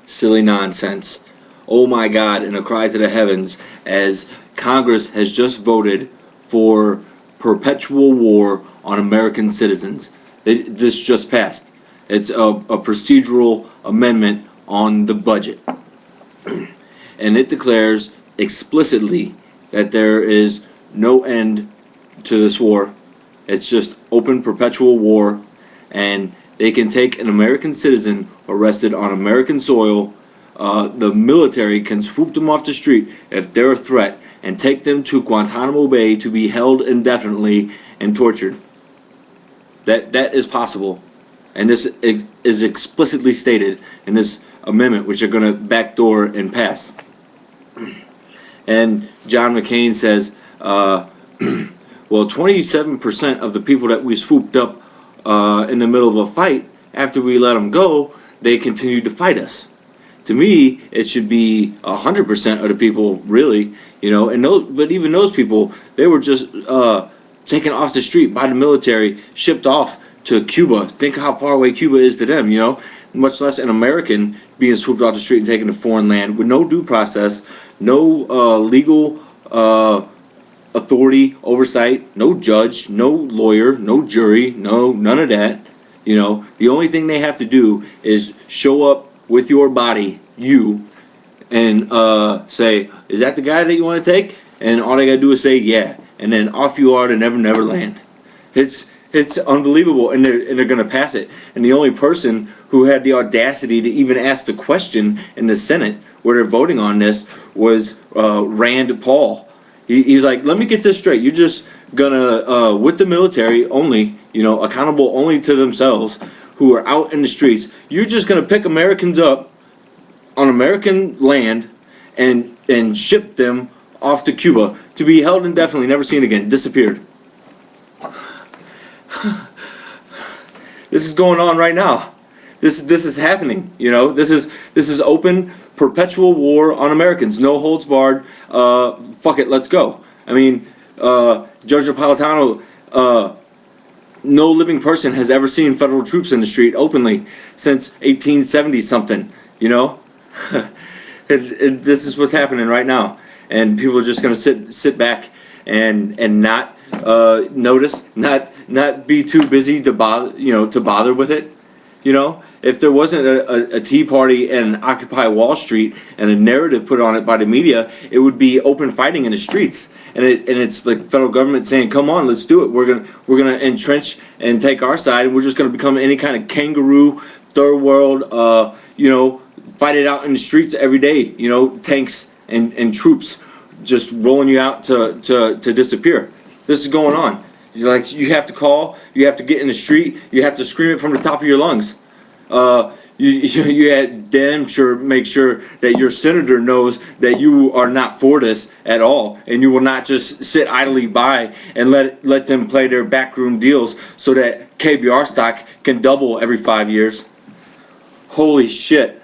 silly nonsense. Oh my God, and a cry to the heavens as Congress has just voted for perpetual war on American citizens. This just passed. It's a procedural amendment on the budget. And it declares explicitly that there is no end to this war. It's just open perpetual war, and they can take an American citizen arrested on American soil. The military can swoop them off the street if they're a threat and take them to Guantanamo Bay to be held indefinitely and tortured. That is possible, and this is explicitly stated in this amendment, which they're going to backdoor and pass. And John McCain says, well, 27% of the people that we swooped up in the middle of a fight, after we let them go, they continued to fight us. To me, it should be 100% of the people, really, you know. And but even those people, they were just taken off the street by the military, shipped off to Cuba. Think how far away Cuba is to them, you know. Much less an American being swooped off the street and taken to foreign land with no due process, no legal authority, oversight, no judge, no lawyer, no jury, none of that. You know, the only thing they have to do is show up with your body, and say, is that the guy that you want to take? And all they gotta do is say yeah, and then off you are to Never Land. It's unbelievable, and they're gonna pass it. And the only person who had the audacity to even ask the question in the Senate where they're voting on this was Rand Paul. He's like, let me get this straight. You're just gonna, with the military only, you know, accountable only to themselves, who are out in the streets, you're just gonna pick Americans up on American land and ship them off to Cuba to be held indefinitely, never seen again, disappeared. This is going on right now. This is happening. You know, this is open perpetual war on Americans. No holds barred. Fuck it, let's go. I mean, Judge Napolitano, no living person has ever seen federal troops in the street openly since 1870 something. You know, this is what's happening right now, and people are just gonna sit back and not notice, not be too busy to bother with it. You know, if there wasn't a Tea Party and Occupy Wall Street and a narrative put on it by the media, it would be open fighting in the streets. And it's like federal government saying, "Come on, let's do it. We're gonna entrench and take our side, and we're just gonna become any kind of kangaroo, third world, fight it out in the streets every day. You know, tanks and troops just rolling you out to disappear." This is going on. Like, you have to call, you have to get in the street, you have to scream it from the top of your lungs. You had damn sure make sure that your senator knows that you are not for this at all, and you will not just sit idly by and let them play their backroom deals so that KBR stock can double every 5 years. Holy shit.